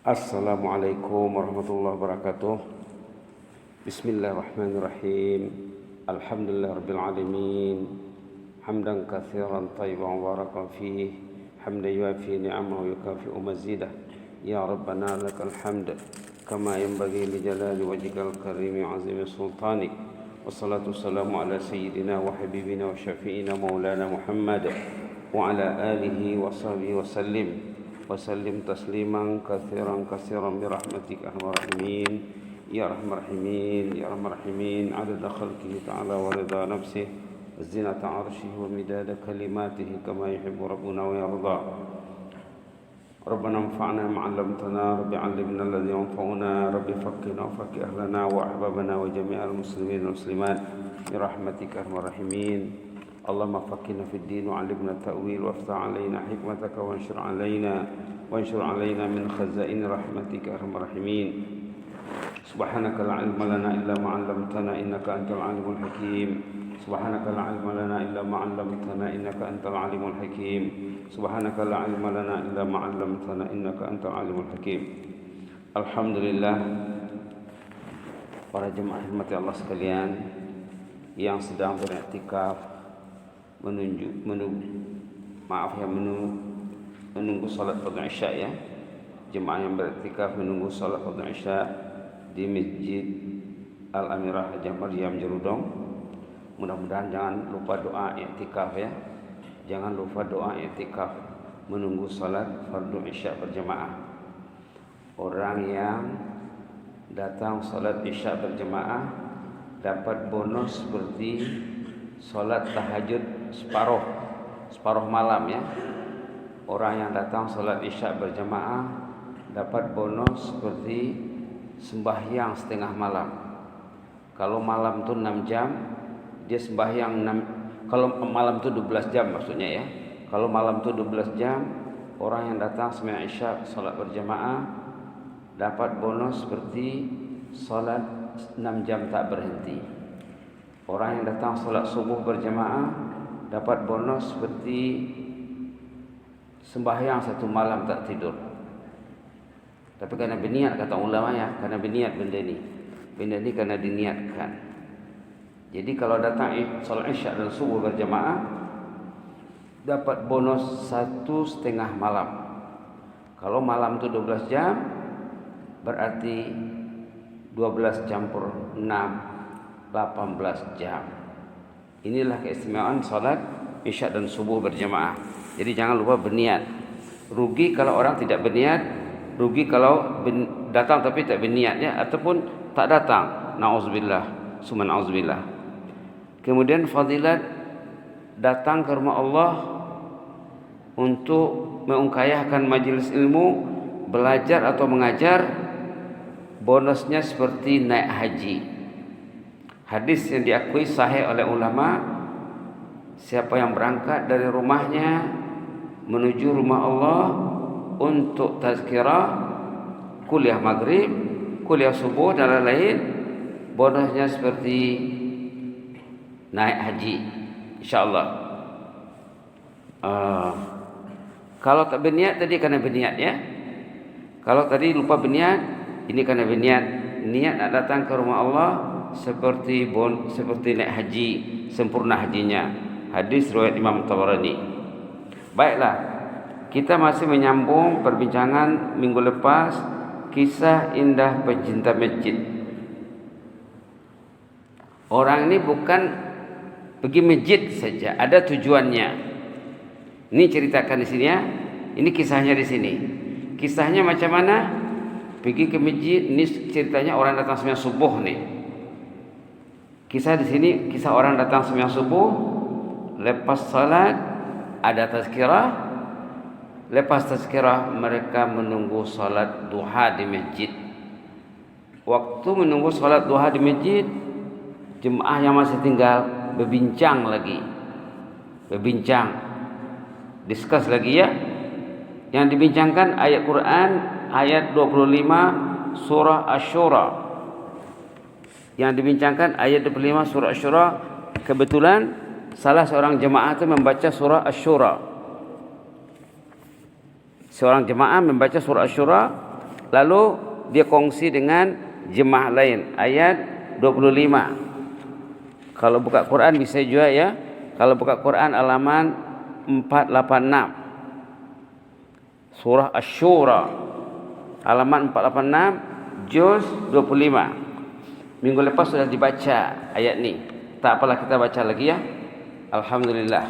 Assalamualaikum warahmatullahi wabarakatuh. Bismillahirrahmanirrahim. Alhamdulillahirabbil alamin. Hamdan katsiran thayyiban mubarakan fih. Hamdan yuwafi ni'amahu wa yukafi'u mazidah. Ya Rabbana lakal hamd kama yanbaghi li jalali wajhikal karim wa 'azimi sultanik. Wassalatu wassalamu ala sayyidina wa habibina wa syafi'ina maulana Muhammad wa ala alihi wa sahbihi wa sallim. وسلم تسليما كثيرا كثيرا برحمتك ارحم الراحمين يا ارحم الراحمين يا ارحم الراحمين عدد خلقه تعالى ورضا نفسه وزنة عرشه ومداد كلماته كما يحب ربنا ويرضى ربنا انفعنا ما علمتنا رب علمنا الذي ينفعنا رب فقنا وفق اهلنا واحبابنا وجميع المسلمين والمسلمات برحمتك ارحم الراحمين اللهم فقهنا في الدين وعلمنا التأويل وافتح علينا حكمتك وانشر علينا من خزائن رحمتك أرحم الراحمين سبحانك لا علم لنا إلا ما علمتنا إنك أنت العليم الحكيم سبحانك لا علم لنا إلا ما علمتنا إنك أنت العليم الحكيم سبحانك لا علم لنا إلا ما علمتنا إنك أنت العليم الحكيم. Alhamdulillah, para jemaah rahmati Allah sekalian yang sedang beriktikaf menunggu salat fardhu isya ya. Jemaah yang beriktikaf menunggu salat fardhu isya di Masjid Al-Amirah Hajah Maryam Jerudong. Mudah-mudahan jangan lupa doa iktikaf ya. Jangan lupa doa iktikaf menunggu salat fardhu isya berjemaah. Orang yang datang salat isya berjemaah dapat bonus seperti salat tahajud separuh malam ya. Orang yang datang salat isya berjamaah dapat bonus seperti sembahyang setengah malam. Kalau malam itu 6 jam, dia sembahyang 6. Kalau malam itu 12 jam maksudnya ya. Kalau malam itu 12 jam, orang yang datang sembahyang isya salat berjamaah dapat bonus seperti salat 6 jam tak berhenti. Orang yang datang salat subuh berjamaah dapat bonus seperti sembahyang 1 malam tak tidur. Tapi karena berniat kata ulama ya, karena berniat benda ni karena diniatkan. Jadi kalau datang salat isya dan subuh berjamaah dapat bonus 1,5 malam. Kalau malam itu 12 jam berarti 12 campur 6 18 jam. Inilah keistimewaan salat isya dan subuh berjamaah. Jadi jangan lupa berniat. Rugi kalau orang tidak berniat, rugi kalau datang tapi tak berniat ya, ataupun tak datang. Nauzubillah, summa nauzubillah. Kemudian fadilat datang ke rumah Allah untuk mengungkayahkan majelis ilmu, belajar atau mengajar, bonusnya seperti naik haji. Hadis yang diakui sahih oleh ulama, siapa yang berangkat dari rumahnya menuju rumah Allah untuk tazkirah, kuliah maghrib, kuliah subuh dan lain-lain, bonusnya seperti naik haji, insyaallah. Kalau tak berniat tadi karena berniat ya. Kalau tadi lupa berniat, ini karena berniat. Niat nak datang ke rumah Allah seperti naik haji, sempurna hajinya. Hadis riwayat Imam Tabarani. Baiklah, kita masih menyambung perbincangan minggu lepas, kisah indah pecinta masjid. Orang ini bukan pergi masjid saja, ada tujuannya. Ini ceritakan di sini ya. Ini kisahnya di sini. Kisahnya macam mana? Pergi ke masjid. Ini ceritanya orang datang sembahyang subuh nih. Kisah di sini kisah orang datang sembahyang subuh, lepas salat ada tazkirah, lepas tazkirah mereka menunggu salat duha di masjid. Waktu menunggu salat duha di masjid, jemaah yang masih tinggal berbincang lagi. Diskus lagi ya. Yang dibincangkan ayat Quran ayat 25 surah Asy-Syura. Yang dibincangkan ayat 25 surah Asy-Syura. Kebetulan salah seorang jemaah itu membaca surah Asy-Syura. Seorang jemaah membaca surah Asy-Syura Lalu dia kongsi dengan jemaah lain. Ayat 25. Kalau buka Quran bisa juga ya. Kalau buka Quran halaman 486. Surah Asy-Syura halaman 486 juz 25. Minggu lepas sudah dibaca ayat ni. Tak apalah kita baca lagi ya. Alhamdulillah.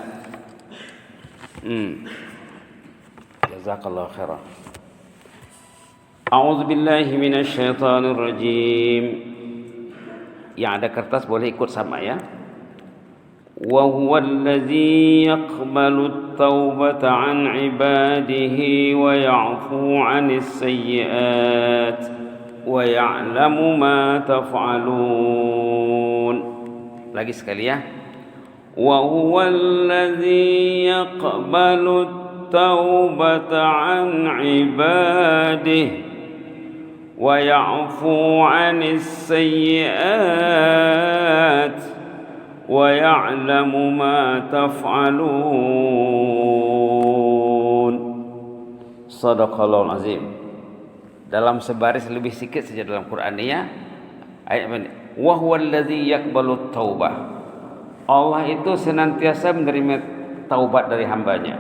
Jazakallahu khairan. A'udzu billahi minasy syaithanir rajim. Yang ada kertas boleh ikut sama ya. Wa huwal ladzi yaqbalu at-taubata 'an 'ibadihi wa ya'fu 'anis sayyi'at wa ya'lamu ma taf'alun. Lagi sekali ya. Wa huwal ladzi yaqbalu at-taubata 'an 'ibadihi wa ya'fu 'anis sayyi'at wa ya'lamu ma taf'alun. Shadaqallahul azim. Dalam sebaris lebih sikit saja dalam Quran ini ya. Ayat ini, wa huwal ladzi yaqbalu taubah. Allah itu senantiasa menerima taubat dari hambanya.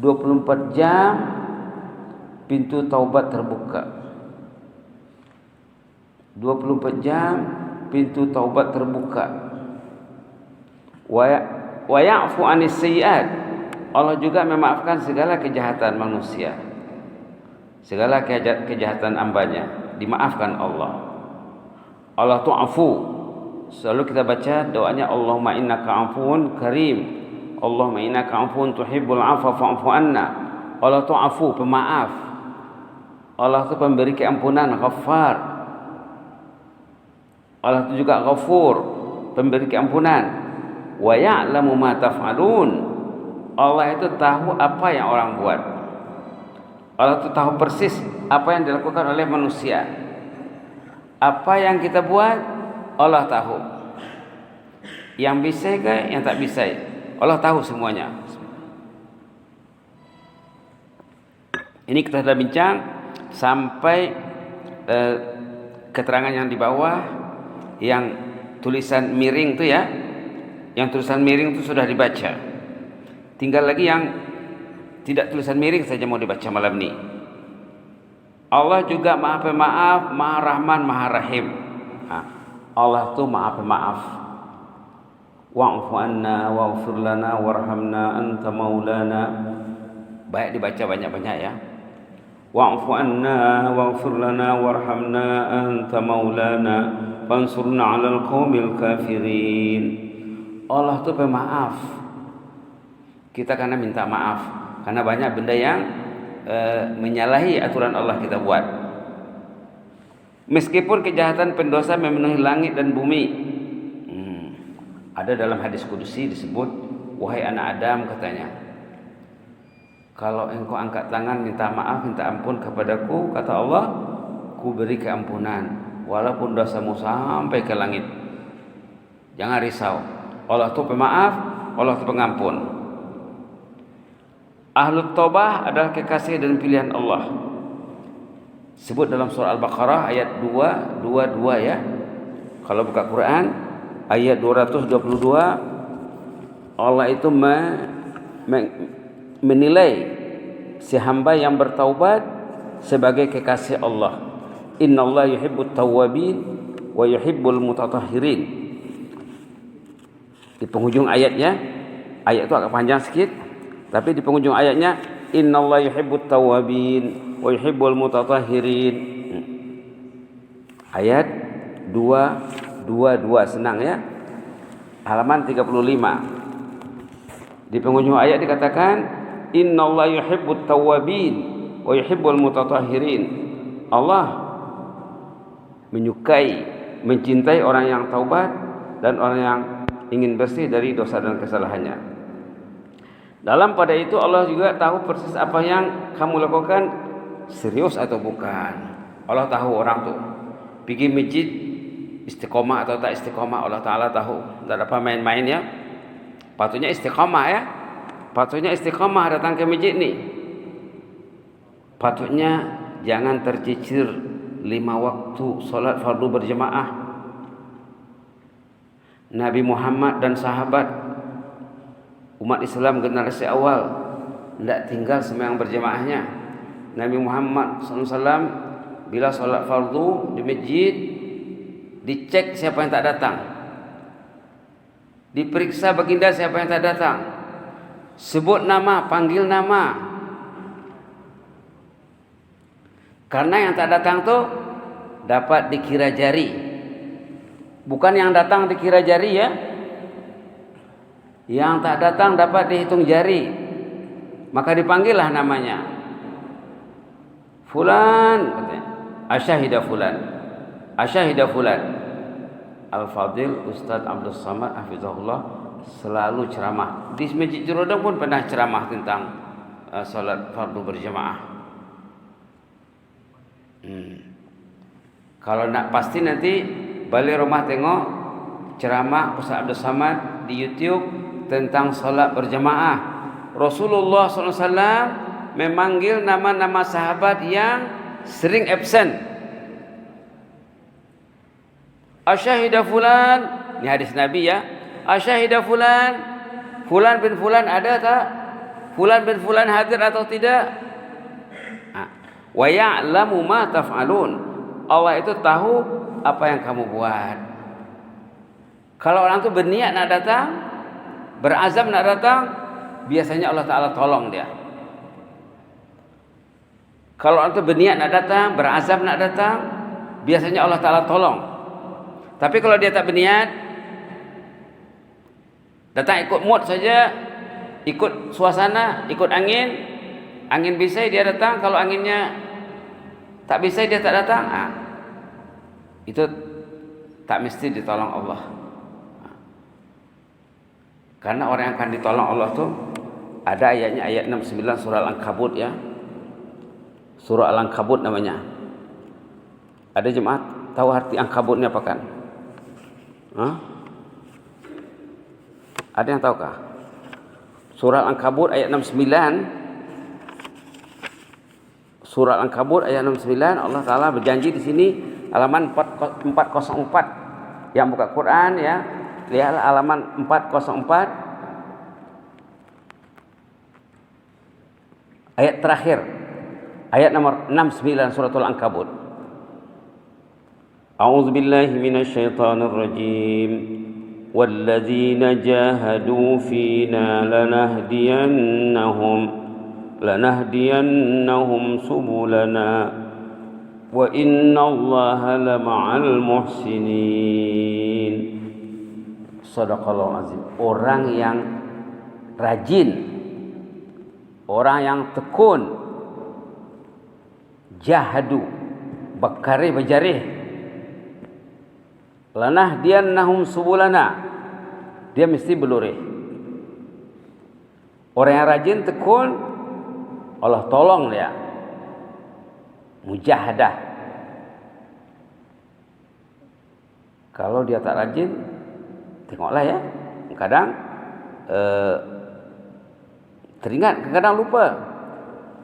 24 jam pintu taubat terbuka. 24 jam pintu taubat terbuka. Wa ya'fu 'anis sayyi'at. Allah juga memaafkan segala kejahatan manusia. Segala kejahatan hambanya dimaafkan Allah. Allah tu afu. Selalu kita baca doanya Allahumma innaka afuwun karim. Allahumma innaka afuwun tuhibbul 'afwa fa'fu anna. Allah tu afu, pemaaf. Allah tu pemberi keampunan, Ghaffar. Allah itu juga Ghafur, pemberi keampunan. Wa ya'lamu ma taf'alun. Allah itu tahu apa yang orang buat. Allah itu tahu persis apa yang dilakukan oleh manusia. Apa yang kita buat, Allah tahu. Yang bisa ke, yang tak bisa, Allah tahu semuanya. Ini kita sudah bincang sampai keterangan yang di bawah. Yang tulisan miring itu ya, yang tulisan miring itu sudah dibaca. Tinggal lagi yang tidak tulisan miring saja mau dibaca malam ini. Allah juga Maha Pemaaf, Maha Rahman, Maha Rahim. Allah itu Maha Pemaaf. Wa'fu anna waghfir lana warhamna anta maulana. Baik dibaca banyak-banyak ya. Wa'fu anna waghfir lana warhamna anta maulana fansurna 'alal qaumil kafirin. Allah itu pemaaf. Kita karena minta maaf karena banyak benda yang menyalahi aturan Allah kita buat. Meskipun kejahatan pendosa memenuhi langit dan bumi. Ada dalam hadis kudusi disebut, wahai anak Adam katanya, kalau engkau angkat tangan minta maaf, minta ampun kepadaku, kata Allah, ku beri keampunan walaupun dosamu sampai ke langit. Jangan risau. Allah itu pemaaf, Allah itu pengampun. Ahlut Taubah adalah kekasih dan pilihan Allah. Sebut dalam surah Al-Baqarah ayat 222 ya. Kalau buka Quran ayat 222, Allah itu menilai si hamba yang bertaubat sebagai kekasih Allah. Innallaha yuhibbut tawwabin wa yuhibbul mutatahhirin. Di penghujung ayatnya, ayat itu agak panjang sedikit, tapi di penghujung ayatnya innallaha yuhibbut tawwabin wa yuhibbul mutatahhirin. Ayat 222 senang ya. Halaman 35. Di penghujung ayat dikatakan innallaha yuhibbut tawwabin wa yuhibbul mutatahhirin. Allah menyukai, mencintai orang yang taubat dan orang yang ingin bersih dari dosa dan kesalahannya. Dalam pada itu Allah juga tahu persis apa yang kamu lakukan serius atau bukan. Allah tahu orang tuh pergi masjid istiqomah atau tak istiqomah, Allah Ta'ala tahu. Tak ada apa main-main ya. Patutnya istiqomah ya. Patutnya istiqomah datang ke masjid ni. Patutnya jangan tercicir 5 waktu solat fardu berjemaah. Nabi Muhammad dan sahabat umat Islam generasi awal tidak tinggal sembahyang berjemaahnya. Nabi Muhammad SAW bila solat fardu di masjid, dicek siapa yang tak datang, diperiksa baginda siapa yang tak datang, sebut nama, panggil nama. Karena yang tak datang tu dapat dikira jari. Bukan yang datang dikira jari ya. Yang tak datang dapat dihitung jari. Maka dipanggillah namanya. Fulan, katanya. Asyahida fulan. Asyahida fulan. Al-Fadil Ustaz Abdul Samad hafizahullah selalu ceramah. Di Masjid Jerudong pun pernah ceramah tentang salat fardu berjemaah. Kalau nak pasti nanti balik rumah tengok ceramah Ustaz Abdul Samad di YouTube tentang salat berjemaah. Rasulullah SAW memanggil nama-nama sahabat yang sering absen. Asyahida fulan, ini hadis Nabi ya. Asyahida fulan, fulan bin fulan ada tak? Fulan bin fulan hadir atau tidak? Wa ya'lamu ma taf'alun. Allah itu tahu apa yang kamu buat. Kalau orang itu berniat nak datang, berazam nak datang, biasanya Allah Ta'ala tolong dia. Kalau orang itu berniat nak datang, berazam nak datang, biasanya Allah Ta'ala tolong. Tapi kalau dia tak berniat, datang ikut mood saja, ikut suasana, ikut angin. Angin bisa dia datang, kalau anginnya tak bisa dia tak datang. Itu tak mesti ditolong Allah. Karena orang yang akan ditolong Allah tu ada ayatnya, ayat 69 surah Al-Ankabut ya. Surah Al-Ankabut namanya. Ada jemaat tahu arti Ankabut ni apa kan? Ada yang tahukah? Surah Al-Ankabut ayat 69. Surah Al-Ankabut ayat 69, Allah Ta'ala berjanji di sini halaman 404. Yang buka Quran ya, lihatlah halaman 404. Ayat terakhir. Ayat nomor 69 surah Al-Ankabut. A'udzubillahi minasyaitonir rajim. Walladzina jahadu fina lanahdiyannahum subulana wa innallaha lama'al muhsinin. Shadaqallahu azim. Orang yang rajin, orang yang tekun, jahadu, berkarih berjarih, lanahdiyannahum subulana, dia mesti berlurih. Orang yang rajin, tekun, Allah tolong dia. Mujahadah. Kalau dia tak rajin, tengoklah ya. Kadang teringat, kadang lupa.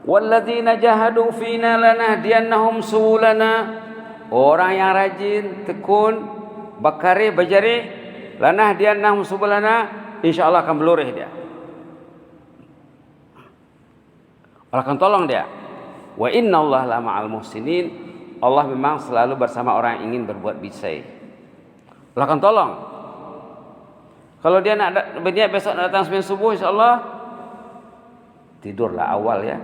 Walladzina jahadu fina lanahdiyannahum subulana. Orang yang rajin, tekun, berkarih berjarih, lanahdiyannahum subulana, insyaallah akan berlurih dia. Allah akan tolong dia. Wa innallaha lama'al muhsinin. Allah memang selalu bersama orang yang ingin berbuat baik. Allah akan tolong. Kalau dia nak berniat besok nak datang sembahyang subuh, insyaallah tidurlah awal ya.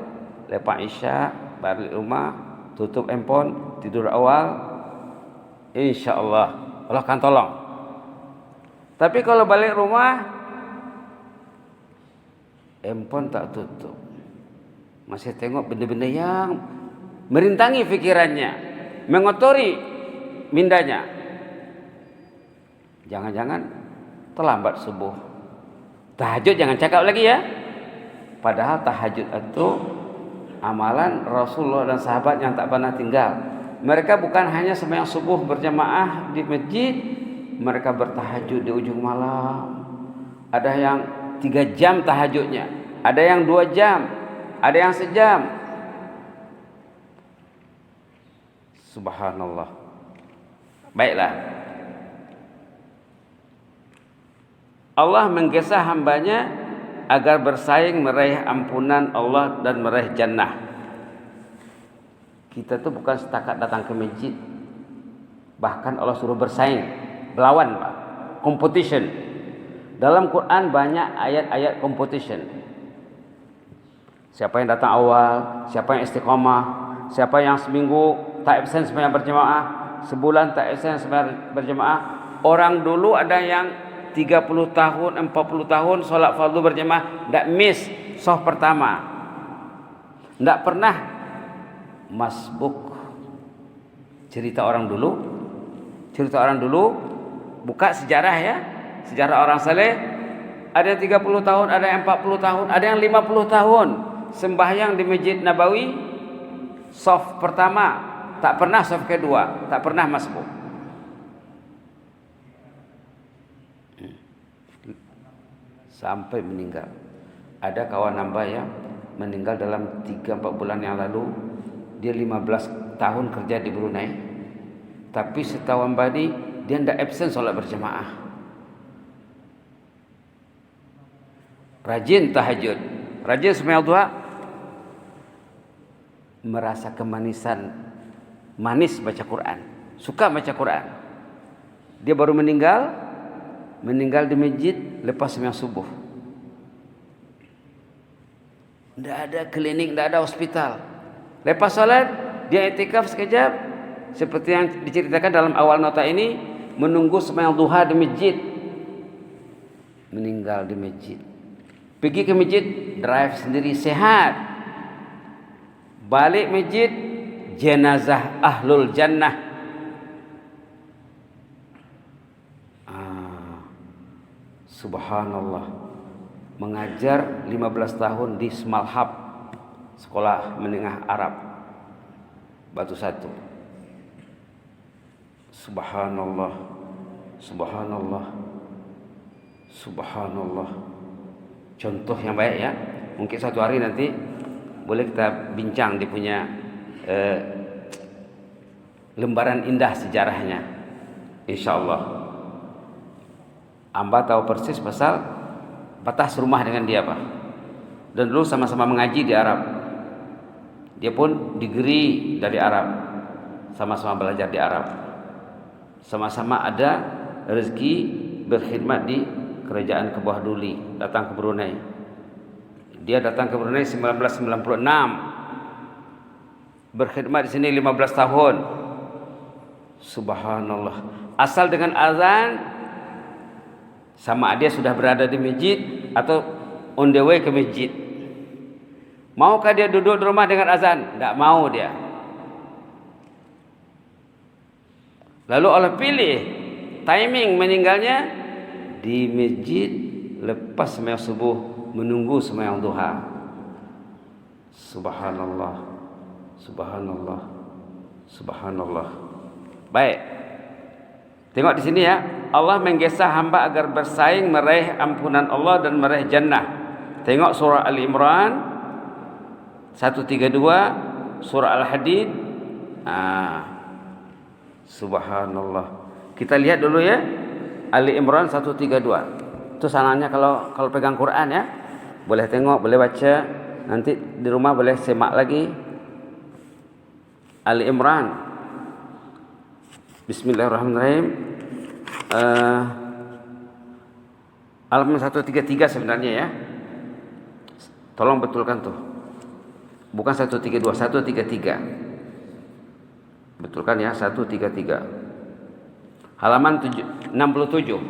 Lepas Isya balik rumah, tutup handphone, tidur awal, insyaallah Allah akan tolong. Tapi kalau balik rumah handphone tak tutup, masih tengok benda-benda yang merintangi fikirannya, mengotori mindanya, jangan-jangan terlambat subuh. Tahajud jangan cakap lagi ya. Padahal tahajud itu amalan Rasulullah dan sahabat yang tak pernah tinggal. Mereka bukan hanya sembahyang subuh berjamaah di masjid, mereka bertahajud di ujung malam. Ada yang 3 jam tahajudnya, ada yang 2 jam, ada yang sejam. Subhanallah. Baiklah. Allah menggesa hambanya agar bersaing meraih ampunan Allah dan meraih jannah. Kita tuh bukan setakat datang ke masjid, bahkan Allah suruh bersaing, berlawan, Pak. Competition. Dalam Quran banyak ayat-ayat competition. Siapa yang datang awal, siapa yang istiqamah, siapa yang seminggu tak absen sembahyang berjemaah, sebulan tak absen sembahyang berjemaah. Orang dulu ada yang 30 tahun, 40 tahun solat fardu berjemaah, tidak miss soft pertama. Tidak pernah masbuk. Cerita orang dulu, buka sejarah ya, sejarah orang saleh. Ada yang 30 tahun, ada yang 40 tahun, ada yang 50 tahun sembahyang di Masjid Nabawi soft pertama, tak pernah soft kedua, tak pernah masbuk. Sampai meninggal. Ada kawan nambah yang meninggal dalam 3-4 bulan yang lalu. Dia 15 tahun kerja di Brunei, tapi setahun badi dia tidak absen solat berjemaah. Rajin tahajud, rajin sembahyang duha, merasa kemanisan, manis baca Quran, suka baca Quran. Dia baru meninggal di masjid lepas sembahyang subuh. Tidak ada klinik, tidak ada hospital. Lepas salat dia iktikaf sekejap, seperti yang diceritakan dalam awal nota ini, menunggu sembahyang duha di masjid. Meninggal di masjid. Pergi ke masjid, drive sendiri sehat. Balik masjid, jenazah ahlul jannah. Subhanallah. Mengajar 15 tahun di Smalhab, sekolah menengah Arab, Batu Satu. Subhanallah, subhanallah, subhanallah. Contoh yang baik ya. Mungkin satu hari nanti boleh kita bincang dia punya lembaran indah sejarahnya, insyaallah. Amba tahu persis pasal batas rumah dengan dia, Pak. Dan dulu sama-sama mengaji di Arab. Dia pun degree dari Arab. Sama-sama belajar di Arab. Sama-sama ada rezeki berkhidmat di kerajaan Kebah Duli, datang ke Brunei. Dia datang ke Brunei 1996. Berkhidmat di sini 15 tahun. Subhanallah. Asal dengan azan, sama dia sudah berada di masjid atau on the way ke masjid. Maukah dia duduk di rumah dengan azan? Tidak mau dia. Lalu Allah pilih timing meninggalnya di masjid lepas sembahyang subuh, menunggu sembahyang duha. Subhanallah, subhanallah, subhanallah. Baik. Tengok di sini ya. Allah menggesa hamba agar bersaing meraih ampunan Allah dan meraih jannah. Tengok surah Al-Imran 132, surah Al-Hadid. Subhanallah. Kita lihat dulu ya. Al-Imran 132. Itu sananya kalau pegang Quran ya. Boleh tengok, boleh baca. Nanti di rumah boleh semak lagi. Al-Imran. Bismillahirrahmanirrahim. Halaman 133 sebenarnya ya. Tolong betulkan tuh. Bukan 132, 133. Betulkan ya, 133. Halaman 67.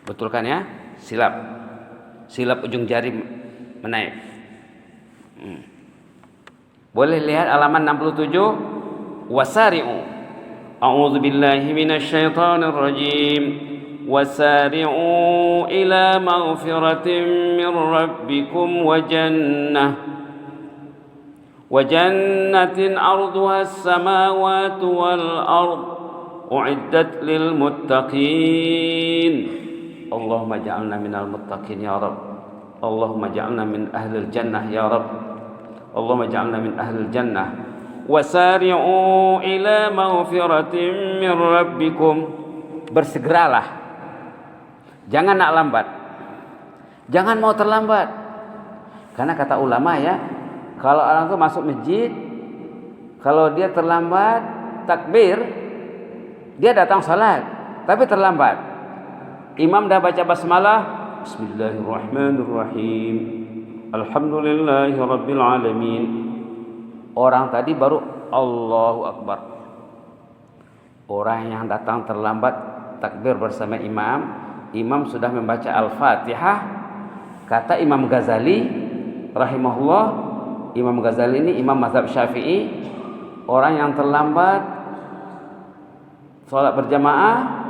Betulkan ya. Silap ujung jari menaik. Boleh lihat halaman 67. Wasari'u. A'udzu billahi minasyaitonir rajim. Wasari'u ila maghfiratin min rabbikum wa jannatin 'arduha as-samawati wal ard u'iddat lil muttaqin. Allahumma ja'alna minal muttaqin ya Rabb. Allahumma ja'alna min ahlil jannah ya Rabb. Allahumma ja'alna min ahlil jannah. wasari'u ila maghfiratin min rabbikum. Bersegeralah, jangan nak lambat, jangan mau terlambat. Karena kata ulama ya, kalau orang tuh masuk masjid, kalau dia terlambat takbir, dia datang salat tapi terlambat, imam dah baca basmalah, bismillahirrahmanirrahim, alhamdulillahi rabbil alamin, orang tadi baru Allahu Akbar. Orang yang datang terlambat takbir bersama imam, imam sudah membaca Al-Fatihah. Kata Imam Ghazali rahimahullah, Imam Ghazali ini imam mazhab Syafi'i, orang yang terlambat salat berjamaah,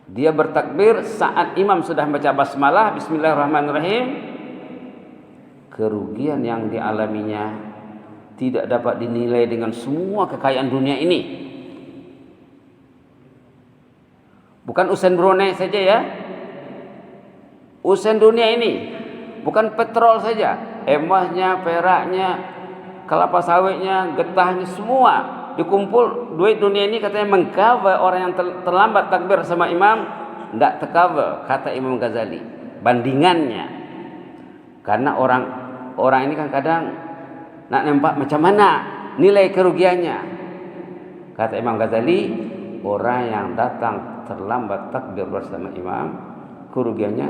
dia bertakbir saat imam sudah membaca basmalah, bismillahirrahmanirrahim, kerugian yang dialaminya tidak dapat dinilai dengan semua kekayaan dunia ini. Bukan usen Brunei saja ya, usen dunia ini, bukan petrol saja, emasnya, peraknya, kelapa sawitnya, getahnya, semua dikumpul duit dunia ini katanya mengcover orang yang terlambat takbir sama imam, tidak tercover kata Imam Ghazali bandingannya. Karena orang ini kan kadang nak nampak macam mana nilai kerugiannya. Kata Imam Ghazali, orang yang datang terlambat takbir bersama imam, kerugiannya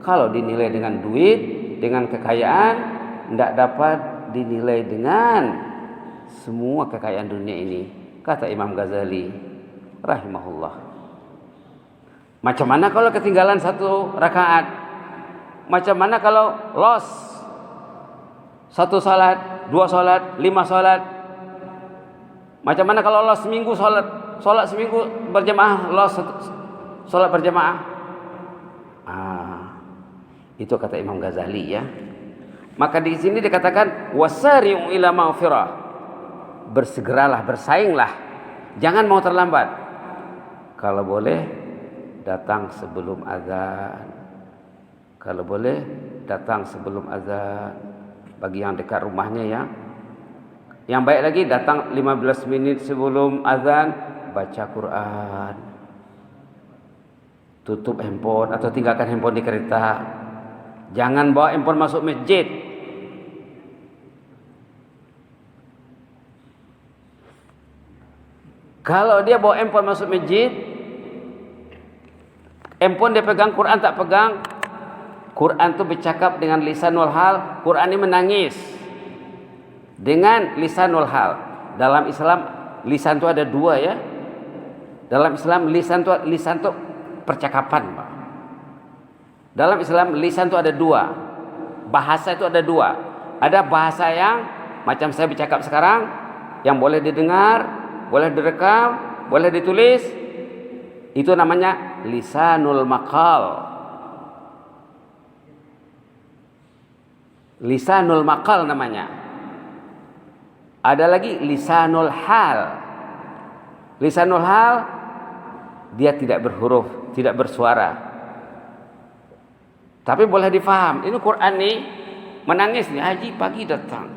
kalau dinilai dengan duit, dengan kekayaan, tidak dapat dinilai dengan semua kekayaan dunia ini, kata Imam Ghazali rahimahullah. Macam mana kalau ketinggalan satu rakaat? Macam mana kalau loss satu salat, dua salat, 5 salat? Macam mana kalau loss seminggu salat seminggu berjamaah, loss salat berjamaah? Itu kata Imam Ghazali ya. Maka di sini dikatakan wasari'u ila maghfirah. Bersegeralah, bersainglah. Jangan mau terlambat. Kalau boleh datang sebelum azan. Kalau boleh datang sebelum azan. Bagi yang dekat rumahnya ya. Yang baik lagi datang 15 menit sebelum azan, baca Quran. Tutup handphone atau tinggalkan handphone di kereta. Jangan bawa handphone masuk masjid. Kalau dia bawa handphone masuk masjid, handphone dia pegang, Quran tak pegang. Quran tu bercakap dengan lisanul hal, Quran ini menangis dengan lisanul hal. Dalam Islam lisan tu ada dua ya. Dalam Islam lisan tu percakapan, Pak. Dalam Islam lisan itu ada dua. Bahasa itu ada dua. Ada bahasa yang macam saya bercakap sekarang, yang boleh didengar, boleh direkam, boleh ditulis. Itu namanya lisanul maqal. Lisanul maqal namanya. Ada lagi lisanul hal. Lisanul hal, dia tidak berhuruf, tidak bersuara, tapi boleh difaham. Ini Quran nih menangis nih, haji pagi datang,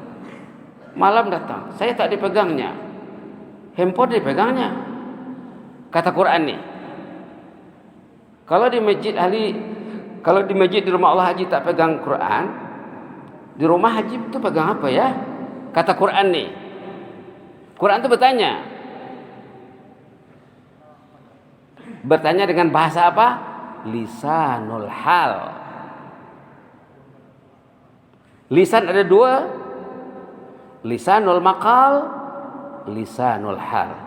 malam datang, saya tak dipegangnya, handphone dipegangnya, kata Quran nih. Kalau di masjid di rumah Allah haji tak pegang Quran, di rumah haji itu pegang apa ya? Kata Quran nih. Quran itu bertanya dengan bahasa apa? Lisanul hal. Lisan ada dua, lisanul maqal, lisanul hal.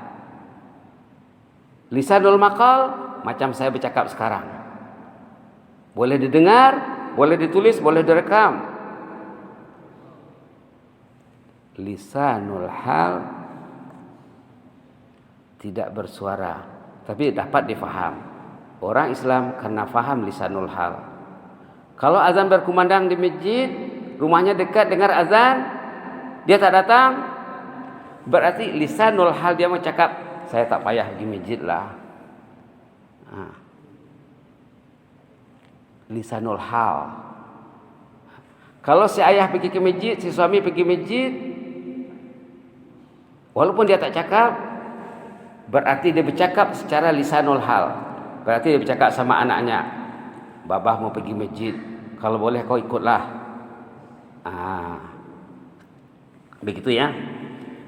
Lisanul maqal macam saya bercakap sekarang, boleh didengar, boleh ditulis, boleh direkam. Lisanul hal tidak bersuara, tapi dapat difaham. Orang Islam karena faham lisanul hal. Kalau azan berkumandang di masjid, rumahnya dekat dengar azan, dia tak datang, berarti lisanul hal dia mau cakap, saya tak payah pergi masjid lah. Lisanul hal. Kalau si ayah pergi ke masjid, si suami pergi masjid, Walaupun dia tak cakap, berarti dia bercakap secara lisanul hal. Berarti dia bercakap sama anaknya, babah mau pergi masjid, kalau boleh kau ikutlah. Begitu ya.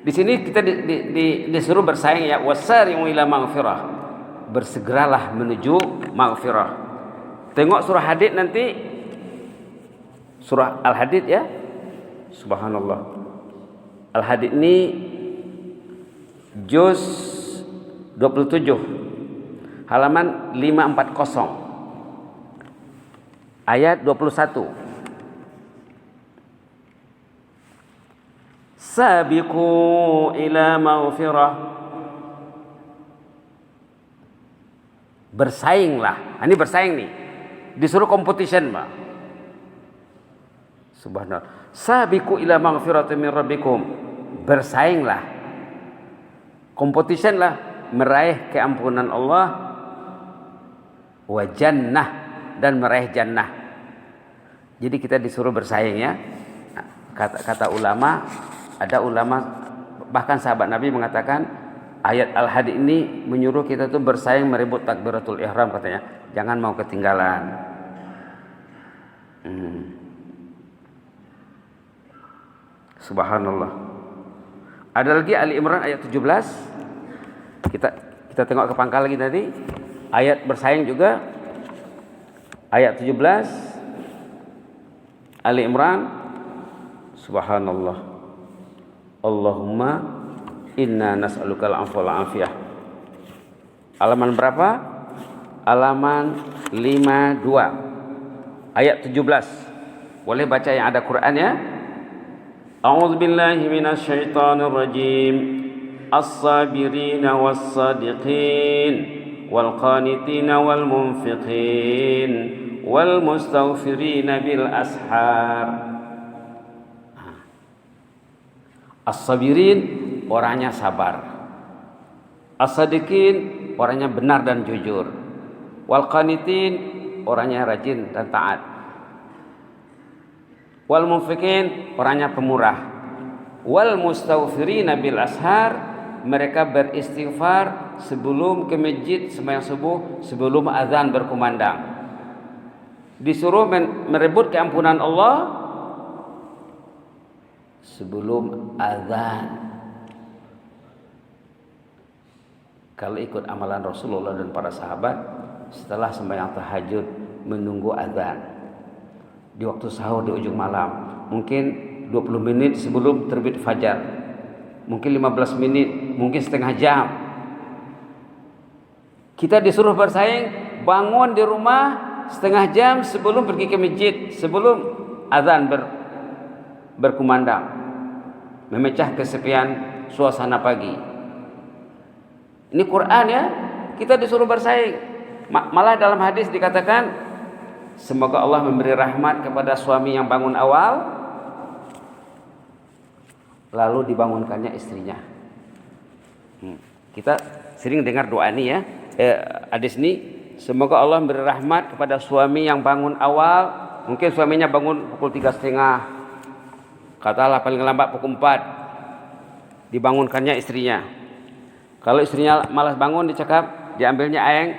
Di sini kita disuruh bersaing ya, wasari'u ila maghfirah. Bersegeralah menuju maghfirah. Tengok surah Hadid nanti, surah Al-Hadid ya. Subhanallah. Al-Hadid ini juz 27 halaman 540 ayat 21. Sabiqu ila maghfirah. Bersainglah. Ini bersaing nih. Disuruh competition, Pak. Subhanallah. Sabiqu ila maghfiratin min rabbikum. Bersainglah. Competition lah, meraih keampunan Allah, wa jannah, dan meraih jannah. Jadi kita disuruh bersaing ya. Kata ulama, ada ulama bahkan sahabat Nabi mengatakan ayat Al-Hadid ini menyuruh kita tuh bersaing merebut takbiratul ihram katanya. Jangan mau ketinggalan. Subhanallah. Ada lagi Ali Imran ayat 17. Kita tengok ke pangkal lagi tadi. Ayat bersaing juga. Ayat 17 Ali Imran. Subhanallah. Allahumma inna nas'alukal afwa wal afiyah. Halaman berapa? Halaman 52. Ayat 17. Boleh baca yang ada Quran ya? A'udzu billahi minasyaitonir rajim. As-sabirina was-sadiqin wal qanitina wal munfiqin wal mustaghfirina bil ashar. As-sabirin orangnya sabar. As-sadiqin orangnya benar dan jujur. Wal qanitin orangnya rajin dan taat. Wal munfiqin orangnya pemurah. Wal mustaghfirina bil ashar, mereka beristighfar sebelum ke masjid sembahyang subuh, sebelum azan berkumandang. Disuruh merebut keampunan Allah sebelum azan. Kalau ikut amalan Rasulullah dan para sahabat, setelah sembahyang tahajud menunggu azan. Di waktu sahur di ujung malam, mungkin 20 menit sebelum terbit fajar, mungkin 15 menit, mungkin setengah jam. Kita disuruh bersaing, bangun di rumah setengah jam sebelum pergi ke masjid, sebelum azan berkumandang, memecah kesepian suasana pagi. Ini Quran ya, kita disuruh bersaing. Malah dalam hadis dikatakan, semoga Allah memberi rahmat kepada suami yang bangun awal, lalu dibangunkannya istrinya. Kita sering dengar doa ini ya, hadis ini, semoga Allah memberi rahmat kepada suami yang bangun awal. Mungkin suaminya bangun pukul 3.30, katalah paling lambat pukul 4, dibangunkannya istrinya. Kalau istrinya malas bangun, dicakap, diambilnya aeng,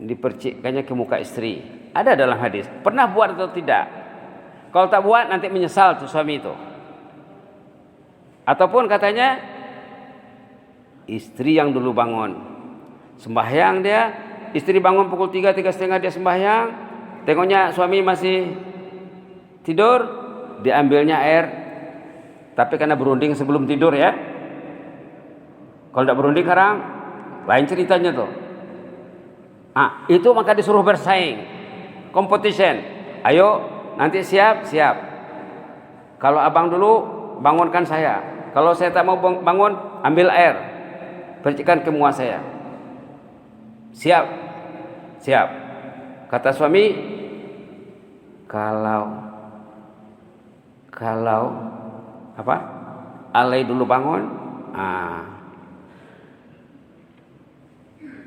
dipercikkannya ke muka istri. Ada dalam hadis. Pernah buat atau tidak? Kalau tak buat nanti menyesal tuh suami itu. Ataupun katanya istri yang dulu bangun, sembahyang dia, istri bangun pukul 3, 3.30 dia sembahyang, tengoknya suami masih tidur, diambilnya air, tapi karena berunding sebelum tidur ya. Kalau tidak berunding haram, lain ceritanya tuh. Itu maka disuruh bersaing, competition. Ayo nanti siap. Kalau abang dulu bangunkan saya. Kalau saya tak mau bangun, ambil air, percikan ke muka saya. Siap. Kata suami, kalau apa? Alai dulu bangun.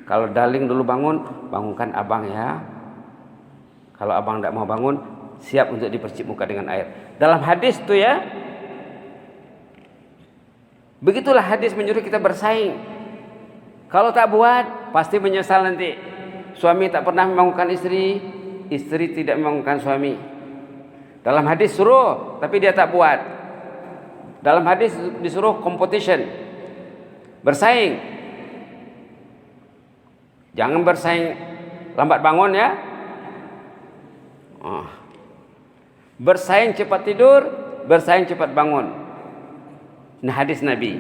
Kalau darling dulu bangun, bangunkan abang ya. Kalau abang tidak mau bangun, siap untuk dipercik muka dengan air. Dalam hadis itu ya, Begitulah hadis menyuruh kita bersaing. Kalau tak buat, pasti menyesal nanti. Suami tak pernah membangunkan istri, istri tidak membangunkan suami. Dalam hadis suruh, tapi dia tak buat. Dalam hadis disuruh competition, bersaing. Jangan bersaing lambat bangun ya. Bersaing cepat tidur, bersaing cepat bangun. Nah, hadis Nabi.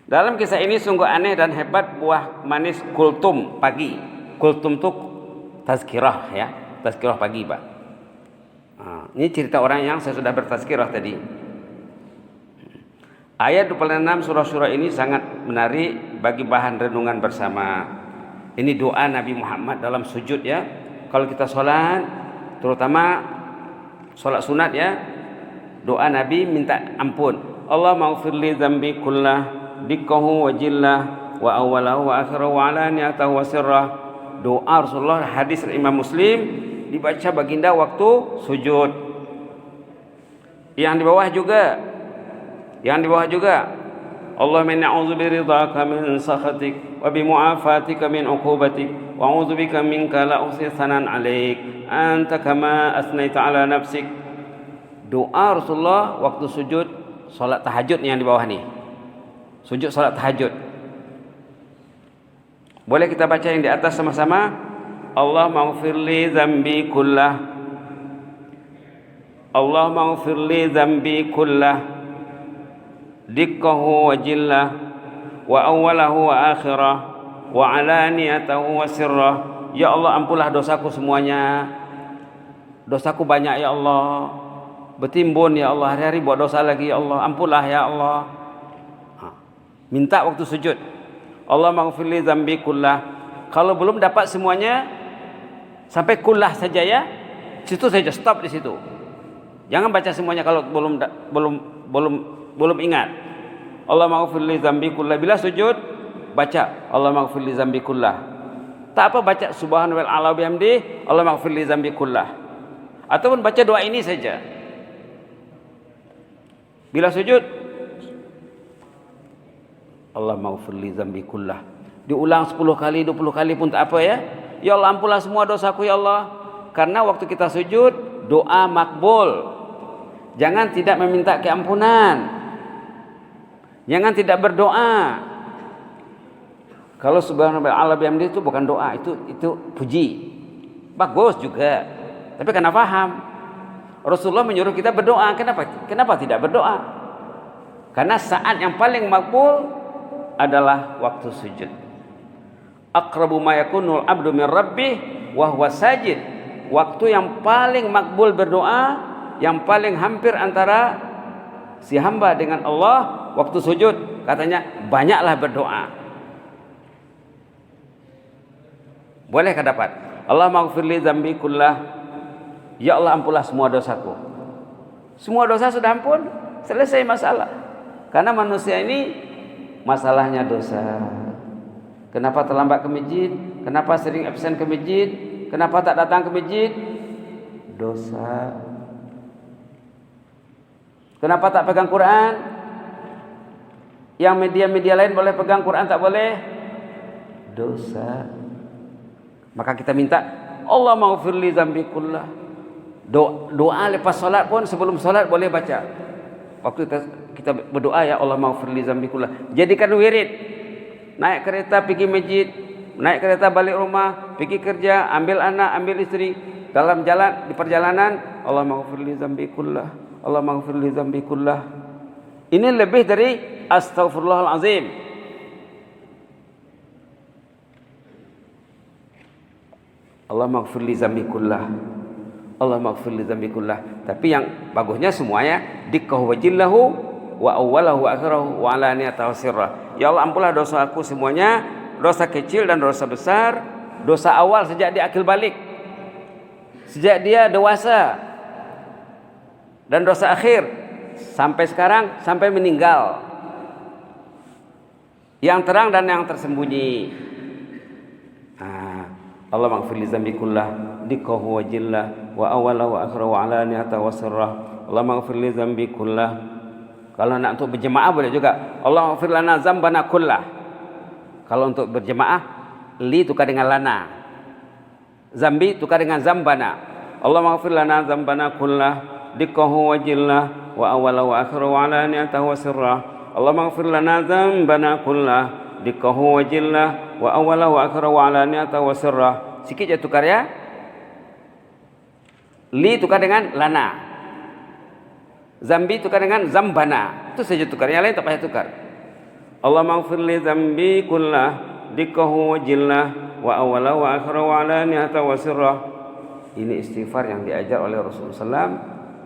Dalam kisah ini sungguh aneh dan hebat buah manis kultum pagi. Kultum itu tazkirah ya, tazkirah pagi, Pak. Ini cerita orang yang saya sudah bertazkirah tadi. Ayat 26 surah-surah ini sangat menarik bagi bahan renungan bersama. Ini doa Nabi Muhammad dalam sujud ya. Kalau kita sholat, terutama sholat sunat ya, doa Nabi minta ampun. Allah maghfirli dzambi kullah dikkahu wa jillah wa awalahu wa akhirahu wa alaniyatahu wa sirrah. Doa Rasulullah, hadis Imam Muslim, dibaca baginda waktu sujud. Yang di bawah juga Allahumma inni a'udzu biridhaka min sakhatik wa bi mu'afatika min 'uqubatik wa a'udzu bika minka la uhsi thanan 'alaik anta kama asnaita 'ala nafsik. Doa Rasulullah waktu sujud salat tahajud yang di bawah nih. Sujud salat tahajud. Boleh kita baca yang di atas sama-sama? Allah maghfirli dzambi kullah. Allah maghfirli dzambi kullah. Dikkahu wa jillah wa awwalahu wa akhirah wa alaniyatahu wa sirrah. Ya Allah, ampunlah dosaku semuanya. Dosaku banyak ya Allah. Bertimbun ya Allah, hari-hari buat dosa lagi ya Allah. Ampunlah ya Allah. Minta waktu sujud. Allah maghfirli dzambi kullah. Kalau belum dapat semuanya, sampai kullah saja ya. Situ saja, stop di situ. Jangan baca semuanya kalau belum ingat. Allah maghfirli dzambi kullah. Bila sujud, baca Allah maghfirli dzambi kullah. Tak apa baca subhanallah ala bihamdi Allah maghfirli dzambi kullah. Ataupun baca doa ini saja. Bila sujud, Allah maghfirli dzambi kullah. Diulang 10 kali, 20 kali pun tak apa ya. Ya Allah, ampunlah semua dosaku ya Allah. Karena waktu kita sujud, doa makbul. Jangan tidak meminta keampunan. Jangan tidak berdoa. Kalau subhanallah ala bihamdi itu bukan doa, itu puji. Bagus juga. Tapi karena paham, Rasulullah menyuruh kita berdoa. Kenapa tidak berdoa? Karena saat yang paling makbul adalah waktu sujud. Aqrabu ma yakunul abdu min rabbih wa huwa sajid. Waktu yang paling makbul berdoa, yang paling hampir antara si hamba dengan Allah, waktu sujud. Katanya banyaklah berdoa. Bolehkah dapat? Allah maghfirli dzambi kullah. Ya Allah, ampunlah semua dosaku. Semua dosa sudah ampun, selesai masalah. Karena manusia ini masalahnya dosa. Kenapa terlambat ke masjid? Kenapa sering absen ke masjid? Kenapa tak datang ke masjid? Dosa. Kenapa tak pegang Quran? Yang media-media lain boleh pegang, Quran tak boleh? Dosa. Maka kita minta Allah maghfirli dzambi kullah. Doa lepas solat pun, sebelum solat boleh baca. Waktu kita berdoa, ya Allah maghfirli dzambi kullah. Jadikan wirid. Naik kereta pergi masjid, naik kereta balik rumah, pergi kerja, ambil anak, ambil istri, dalam jalan, di perjalanan, Allah maghfirli dzambi kullah. Allah maghfirli dzambi kullah. Ini lebih dari astaghfirullahalazim. Allah maghfirli dzambi kullah. Allah maghfirli dzambi kullah. Tapi yang bagusnya semuanya dikkahu wa jillahu wa awwalahu wa akhirahu wa alaniyatahu wa sirrah. Ya Allah, ampunlah dosa aku semuanya, dosa kecil dan dosa besar, dosa awal sejak dia akil balik, sejak dia dewasa, dan dosa akhir sampai sekarang, sampai meninggal, yang terang dan yang tersembunyi. Allah maghfirli dzambi kullah dikkahu wa jillah wa awwalahu wa akhirahu wa alaniyatahu wa sirrah. Allah maghfirli dzambi kullah. Kalau nak untuk berjemaah boleh juga. Allahumma ighfir lana dzambana kullah. Kalau untuk berjemaah, li tukar dengan lana. Zambi tukar dengan zambana. Allahumma ighfir lana dzambana kullah, dikkahu wa jillah, wa awwala wa akhira wa alaniyatahu wa sirrah. Allahumma ighfir lana dzambana kullah, dikkahu wa jillah, wa awwala wa akhira wa alaniyatahu wa sirrah. Sikit je tukar ya. Li tukar dengan lana. Zambi tukar dengan zambana. Itu saja tukar. Yang lain tak payah tukar. Allahumma ighfir li zambi kullah, dikkahu wa jillah, wa awwala wa akhira wa alaniyata wa sirrah. Ini istighfar yang diajar oleh Rasulullah SAW,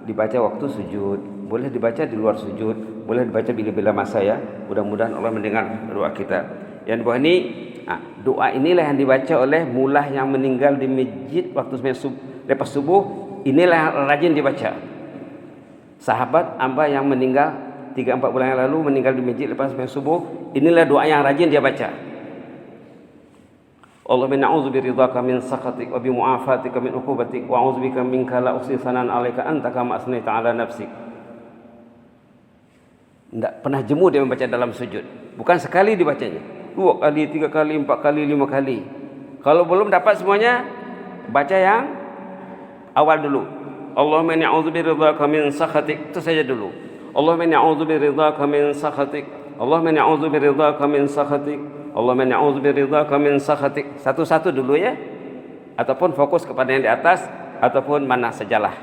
dibaca waktu sujud, boleh dibaca di luar sujud, boleh dibaca bila-bila masa ya. Mudah-mudahan Allah mendengar doa kita. Yang bawah ini, doa inilah yang dibaca oleh mullah yang meninggal di masjid waktu lepas subuh. Inilah yang rajin dibaca. Sahabat hamba yang meninggal 3-4 bulan yang lalu meninggal di masjid lepas subuh, inilah doa yang rajin dia baca. Allahumma na'udzu biridhaka min sakhatik wa bi mu'afatika min uqubatik wa a'udzubika minka la uhsi thanan 'alaika anta kama asnaita 'ala nafsik. Tidak pernah jemu dia membaca dalam sujud. Bukan sekali dibacanya, 2 kali, 3 kali, 4 kali, 5 kali. Kalau belum dapat semuanya, baca yang awal dulu. Allahumma inni a'udzu biridhaka min sakhatik. Itu saja dulu. Allahumma inni a'udzu biridhaka min sakhatik. Allahumma inni a'udzu biridhaka min sakhatik. Allahumma inni a'udzu biridhaka min sakhatik. Satu-satu dulu ya. Ataupun fokus kepada yang di atas, ataupun mana sajalah.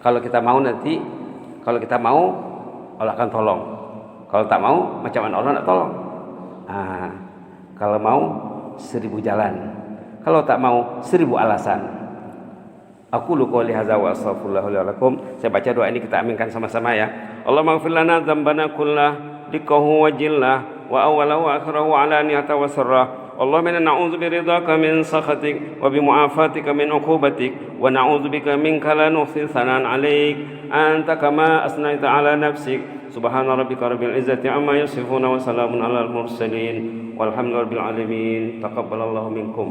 Kalau kita mau nanti, kalau kita mau Allah akan tolong. Kalau tak mau, macam mana Allah nak tolong? Kalau mau 1000 jalan. Kalau tak mau 1000 alasan. Aku lu qouli hadza wa astaghfirullah li wa lakum. Saya baca doa ini, kita aminkan sama-sama ya. Allahumma ighfir lana dzambana kullah, dikkahu wa jillah, wa awwala wa akhira wa alaniyata wa sirrah. Allahumma inna na'udzu biridhaka min sakhatik wa bi mu'afatika min uqubatik wa na'udzu bika minka la nuhsi thanan 'alaik anta kama asnaita 'ala nafsik. Subhana rabbika rabbil izzati amma yasifun wa salamun 'alal mursalin walhamdulillahi rabbil alamin. Taqabbalallahu minkum.